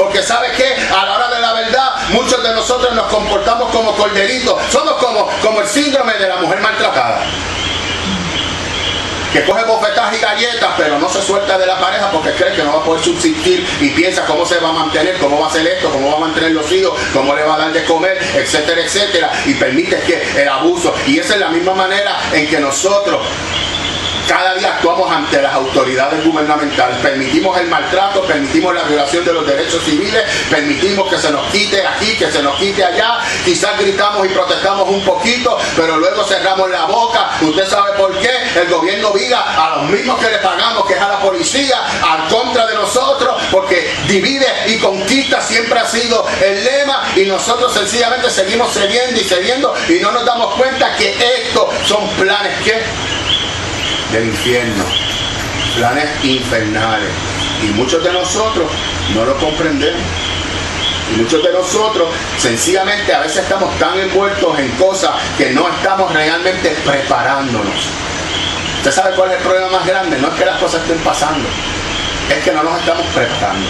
Porque ¿sabe qué? A la hora de la verdad, muchos de nosotros nos comportamos como corderitos. Somos como el síndrome de la mujer maltratada, que coge bofetadas y galletas, pero no se suelta de la pareja porque cree que no va a poder subsistir y piensa cómo se va a mantener, cómo va a hacer esto, cómo va a mantener los hijos, cómo le va a dar de comer, etcétera, etcétera, y permite que el abuso. Y esa es la misma manera en que nosotros cada día actuamos ante las autoridades gubernamentales. Permitimos el maltrato, permitimos la violación de los derechos civiles, permitimos que se nos quite aquí, que se nos quite allá. Quizás gritamos y protestamos un poquito, pero luego cerramos la boca. ¿Usted sabe por qué? El gobierno viga a los mismos que le pagamos, que es a la policía, al contra de nosotros, porque divide y conquista siempre ha sido el lema, y nosotros sencillamente seguimos cediendo y cediendo y no nos damos cuenta que estos son planes del infierno, planes infernales, y muchos de nosotros no lo comprendemos, y muchos de nosotros sencillamente a veces estamos tan envueltos en cosas que no estamos realmente preparándonos. ¿Usted sabe cuál es el problema más grande? No es que las cosas estén pasando, es que no nos estamos preparando.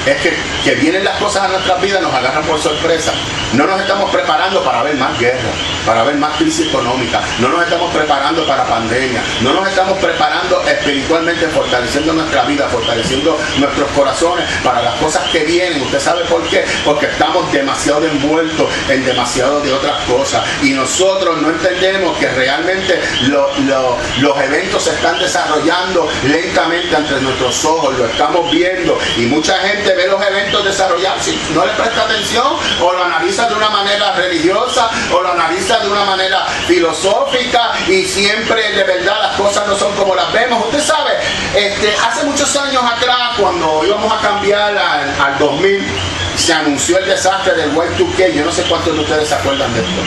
Es que vienen las cosas a nuestras vidas, nos agarran por sorpresa. No nos estamos preparando para ver más guerra, para ver más crisis económica. No nos estamos preparando para pandemia. No nos estamos preparando espiritualmente, fortaleciendo nuestra vida, fortaleciendo nuestros corazones para las cosas que vienen. ¿Usted sabe por qué? Porque estamos demasiado envueltos en demasiado de otras cosas. Y nosotros no entendemos que realmente los eventos se están desarrollando lentamente ante nuestros ojos. Lo estamos viendo. Y mucha gente ve los eventos desarrollarse, no le presta atención, o lo analiza de una manera religiosa, o lo analiza de una manera filosófica, y siempre de verdad las cosas no son como las vemos. Usted sabe, hace muchos años atrás, cuando íbamos a cambiar al 2000, se anunció el desastre del Y2K. Yo no sé cuántos de ustedes se acuerdan de esto.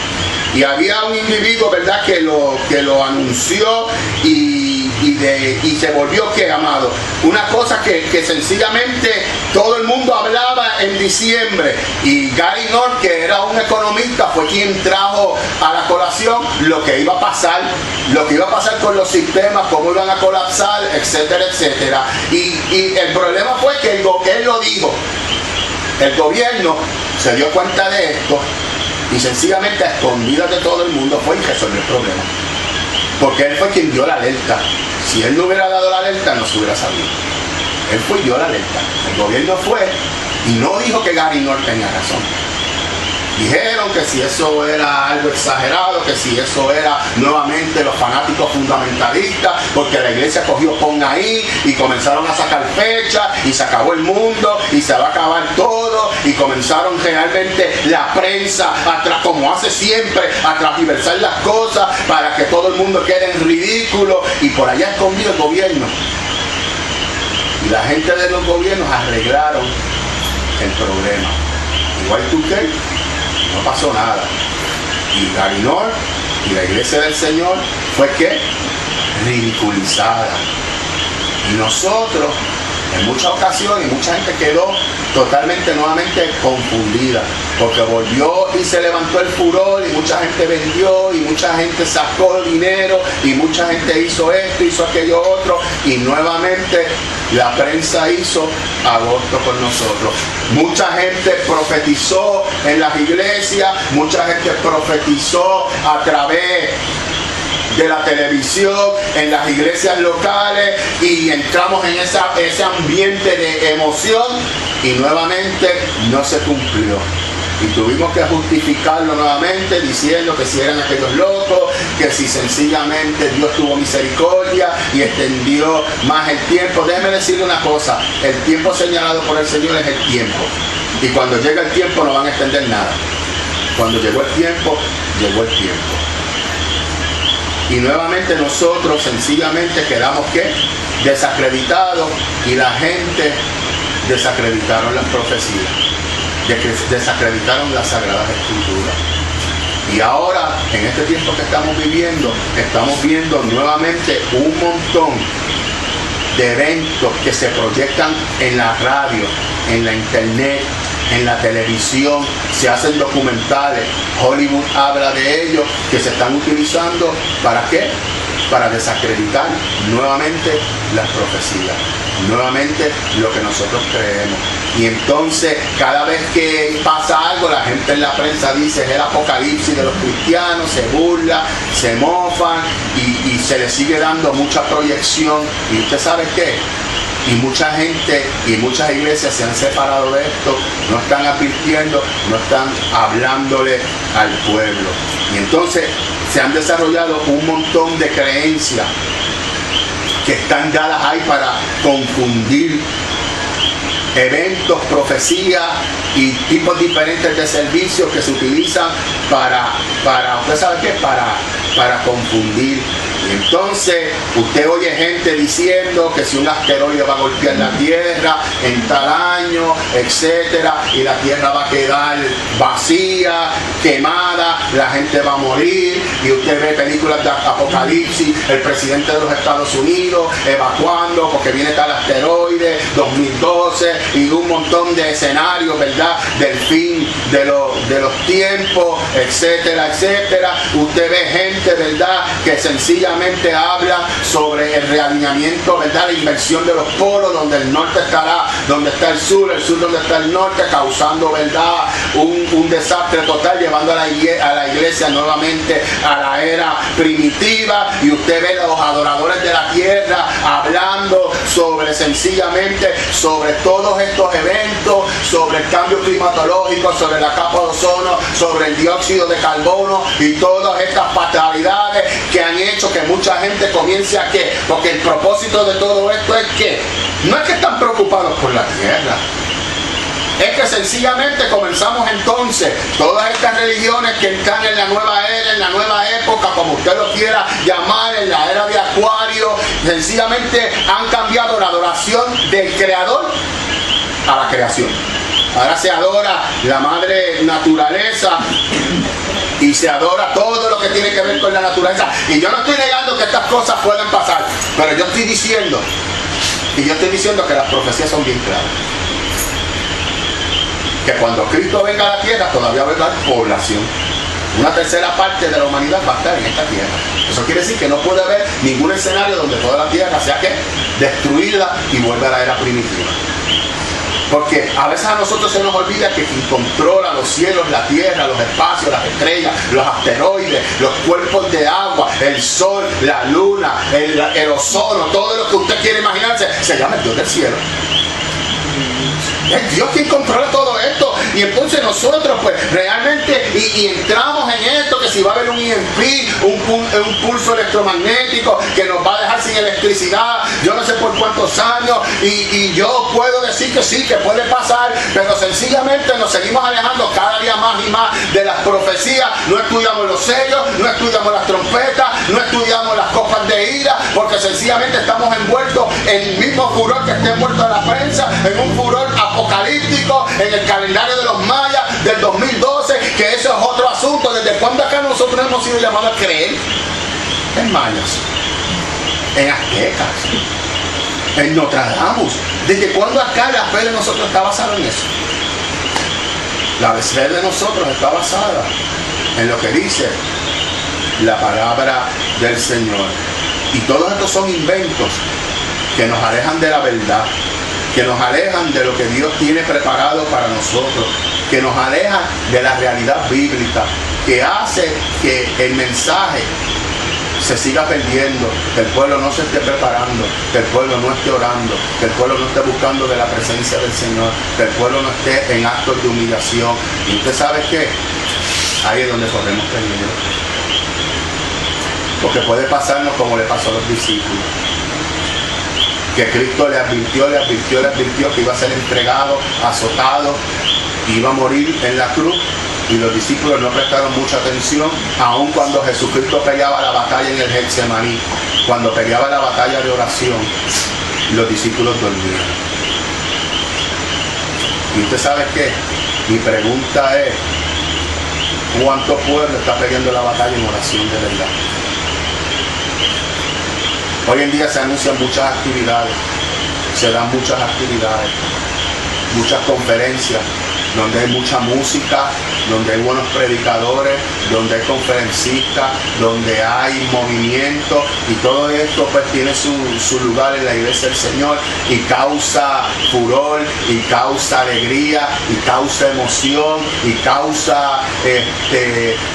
Y había un individuo, ¿verdad?, que lo anunció y se volvió, ¿qué, amado? Una cosa que sencillamente todo el mundo hablaba en diciembre. Y Gary North, que era un economista, fue quien trajo a la colación lo que iba a pasar con los sistemas, cómo iban a colapsar, etcétera, etcétera. Y el problema fue que él lo dijo. El gobierno se dio cuenta de esto y sencillamente a escondidas de todo el mundo fue y resolvió el problema. Porque él fue quien dio la alerta. Si él no hubiera dado la alerta, no se hubiera sabido. Él fue y dio la alerta. El gobierno fue y no dijo que Gary North tenía razón. Dijeron que si eso era algo exagerado, que si eso era nuevamente los fanáticos fundamentalistas, porque la iglesia cogió pon ahí y comenzaron a sacar fechas y se acabó el mundo y se va a acabar todo, y comenzaron realmente la prensa, como hace siempre, a transversar las cosas para que todo el mundo quede en ridículo, y por allá escondido el gobierno. Y la gente de los gobiernos arreglaron el problema. Igual que usted, no pasó nada. Y Gary North y la iglesia del Señor fue ¿qué? Ridiculizada. Y nosotros, en muchas ocasiones, mucha gente quedó totalmente nuevamente confundida, porque volvió y se levantó el furor, y mucha gente vendió, y mucha gente sacó dinero, y mucha gente hizo esto, hizo aquello otro, y nuevamente la prensa hizo agosto con nosotros. Mucha gente profetizó en las iglesias, mucha gente profetizó a través de la televisión, en las iglesias locales, y entramos en ese ambiente de emoción, y nuevamente no se cumplió. Y tuvimos que justificarlo nuevamente diciendo que si eran aquellos locos, que si sencillamente Dios tuvo misericordia y extendió más el tiempo. Déjeme decirle una cosa: el tiempo señalado por el Señor es el tiempo, y cuando llega el tiempo no van a extender nada. Cuando llegó el tiempo, llegó el tiempo. Y nuevamente nosotros sencillamente quedamos ¿qué? Desacreditados, y la gente desacreditaron las profecías, desacreditaron las Sagradas Escrituras. Y ahora, en este tiempo que estamos viviendo, estamos viendo nuevamente un montón de eventos que se proyectan en la radio, en la internet, en la televisión, se hacen documentales. Hollywood habla de ellos, que se están utilizando ¿para qué? Para desacreditar nuevamente las profecías. nuevamente lo que nosotros creemos. Y entonces cada vez que pasa algo, la gente en la prensa dice es el apocalipsis de los cristianos, se burla, se mofan y se le sigue dando mucha proyección. Y usted sabe qué, y mucha gente y muchas iglesias se han separado de esto, no están advirtiendo, no están hablándole al pueblo. Y entonces se han desarrollado un montón de creencias que están dadas ahí para confundir eventos, profecías y tipos diferentes de servicios que se utilizan para ¿usted sabe qué? Para confundir. Y entonces usted oye gente diciendo que si un asteroide va a golpear la Tierra en tal año, etcétera, y la Tierra va a quedar vacía, quemada, la gente va a morir, y usted ve películas de apocalipsis, el presidente de los Estados Unidos evacuando porque viene tal asteroide, 2012, y un montón de escenarios, ¿verdad?, del fin de los tiempos, etcétera, etcétera. Usted ve gente, ¿verdad?, que sencillamente habla sobre el realineamiento, ¿verdad?, la inversión de los polos, donde el norte estará donde está el sur donde está el norte, causando, ¿verdad?, un desastre total, llevando a la iglesia nuevamente a la era primitiva. Y usted ve a los adoradores de la tierra hablando sencillamente sobre todos estos eventos, sobre el cambio climatológico, sobre la capa de ozono, sobre el dióxido de carbono y todas estas fatalidades que han hecho que mucha gente comience a ¿qué? Porque el propósito de todo esto es que no es que están preocupados por la tierra, es que sencillamente comenzamos entonces todas estas religiones que están en la nueva era, en la nueva época, como usted lo quiera llamar, en la era de Acuario, sencillamente han cambiado la adoración del creador a la creación. Ahora se adora la madre naturaleza y se adora todo lo que tiene que ver con la naturaleza. Y yo no estoy negando que estas cosas pueden pasar, pero yo estoy diciendo, que las profecías son bien claras. Que cuando Cristo venga a la tierra todavía va a haber población. Una tercera parte de la humanidad va a estar en esta tierra. Eso quiere decir que no puede haber ningún escenario donde toda la tierra sea que destruida y vuelva a la era primitiva. Porque a veces a nosotros se nos olvida que quien controla los cielos, la tierra, los espacios, las estrellas, los asteroides, los cuerpos de agua, el sol, la luna, el ozono, todo lo que usted quiere imaginarse, se llama el Dios del cielo. Es Dios quien controla todo esto. Y entonces nosotros pues realmente y entramos en esto, que si va a haber un EMP, un pulso electromagnético que nos va a dejar sin electricidad yo no sé por cuántos años, y yo puedo decir que sí, que puede pasar, pero sencillamente nos seguimos alejando cada día más y más de las profecías. No estudiamos los sellos, no estudiamos las trompetas, no estudiamos las copas de ira, porque sencillamente estamos envueltos en el mismo furor que está envuelto en la prensa, en un furor apocalíptico, en el calendario de los mayas del 2012, que eso es otro asunto. ¿Desde cuándo acá nosotros hemos sido llamados a creer? En mayas, en aztecas, en Nostradamus. ¿Desde cuándo acá la fe de nosotros está basada en eso? La fe de nosotros está basada en lo que dice la palabra del Señor. Y todos estos son inventos que nos alejan de la verdad, que nos alejan de lo que Dios tiene preparado para nosotros, que nos alejan de la realidad bíblica, que hace que el mensaje se siga perdiendo, que el pueblo no se esté preparando, que el pueblo no esté orando, que el pueblo no esté buscando de la presencia del Señor, que el pueblo no esté en actos de humillación. Y usted sabe qué, ahí es donde corremos peligro, porque puede pasarnos como le pasó a los discípulos, que Cristo le advirtió que iba a ser entregado, azotado, iba a morir en la cruz, y los discípulos no prestaron mucha atención, aun cuando Jesucristo peleaba la batalla en el Getsemaní, cuando peleaba la batalla de oración, los discípulos dormían. Y usted sabe qué, mi pregunta es, ¿cuánto pueblo está peleando la batalla en oración de verdad? Hoy en día se anuncian muchas actividades, se dan muchas actividades, muchas conferencias, donde hay mucha música, donde hay buenos predicadores, donde hay conferencistas, donde hay movimiento, y todo esto pues tiene su lugar en la iglesia del Señor y causa furor y causa alegría y causa emoción y causa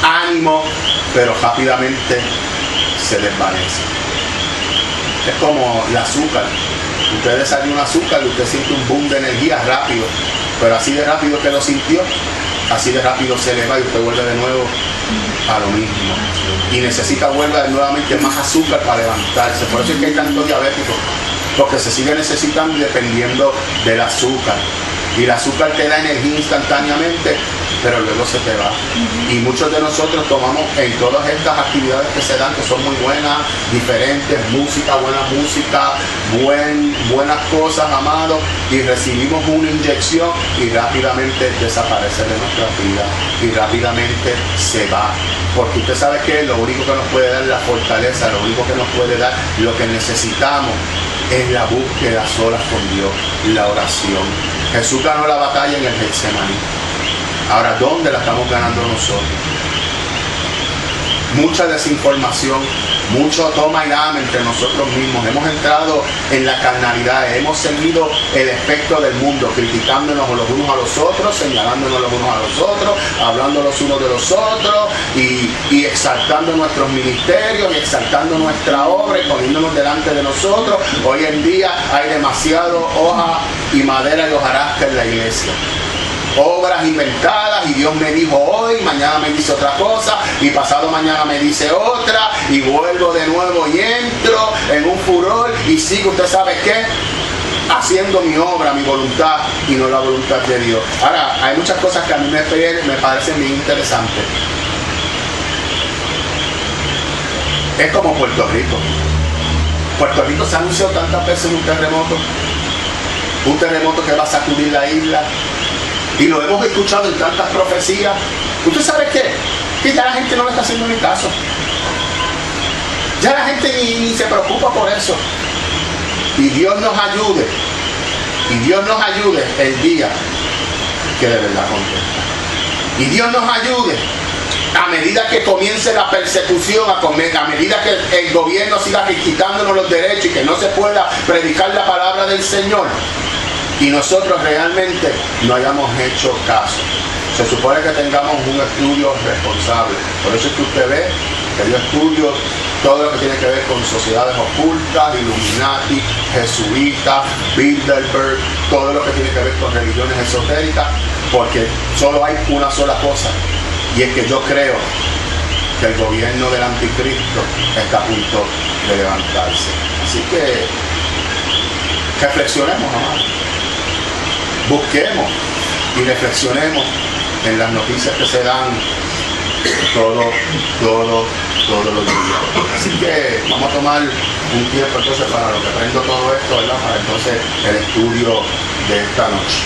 ánimo, pero rápidamente se desvanece. Es como el azúcar. Usted desayuna un azúcar y usted siente un boom de energía rápido, pero así de rápido que lo sintió, así de rápido se eleva y usted vuelve de nuevo a lo mismo. Y necesita volver nuevamente más azúcar para levantarse. Por eso es que hay tantos diabéticos, porque se sigue necesitando dependiendo del azúcar. Y el azúcar te da energía instantáneamente, pero luego se te va. Y muchos de nosotros tomamos en todas estas actividades que se dan, que son muy buenas, diferentes, música, buenas cosas, amados, y recibimos una inyección y rápidamente desaparece de nuestra vida y rápidamente se va. Porque usted sabe que lo único que nos puede dar la fortaleza, lo único que nos puede dar lo que necesitamos es la búsqueda solas con Dios, la oración. Jesús ganó la batalla en el Getsemaní. Ahora, ¿dónde la estamos ganando nosotros? Mucha desinformación, mucho toma y dame entre nosotros mismos. Hemos entrado en la carnalidad, hemos seguido el efecto del mundo, criticándonos los unos a los otros, señalándonos los unos a los otros, hablando los unos de los otros y exaltando nuestros ministerios y exaltando nuestra obra y poniéndonos delante de nosotros. Hoy en día hay demasiado hoja y madera y hojarasca en la iglesia. Obras inventadas, y Dios me dijo hoy, mañana me dice otra cosa y pasado mañana me dice otra, y vuelvo de nuevo y entro en un furor y sigo, ¿usted sabe qué? Haciendo mi obra, mi voluntad y no la voluntad de Dios. Ahora, hay muchas cosas que a mí me parecen bien interesantes. Es como Puerto Rico. Puerto Rico se ha anunciado tantas veces un terremoto que va a sacudir la isla. Y lo hemos escuchado en tantas profecías. ¿Usted sabe qué? Que ya la gente no le está haciendo ni caso. Ya la gente ni se preocupa por eso. Y Dios nos ayude. Y Dios nos ayude el día que de verdad contesta. Y Dios nos ayude a medida que comience la persecución, a medida que el gobierno siga quitándonos los derechos y que no se pueda predicar la palabra del Señor. Y nosotros realmente no hayamos hecho caso. Se supone que tengamos un estudio responsable. Por eso es que usted ve que yo estudio todo lo que tiene que ver con sociedades ocultas, Illuminati, jesuitas, Bilderberg, todo lo que tiene que ver con religiones esotéricas, porque solo hay una sola cosa, y es que yo creo que el gobierno del anticristo está a punto de levantarse. Así que reflexionemos, amados. Busquemos y reflexionemos en las noticias que se dan todos los días. Así que vamos a tomar un tiempo entonces para lo que aprendo todo esto, ¿verdad? Para entonces el estudio de esta noche.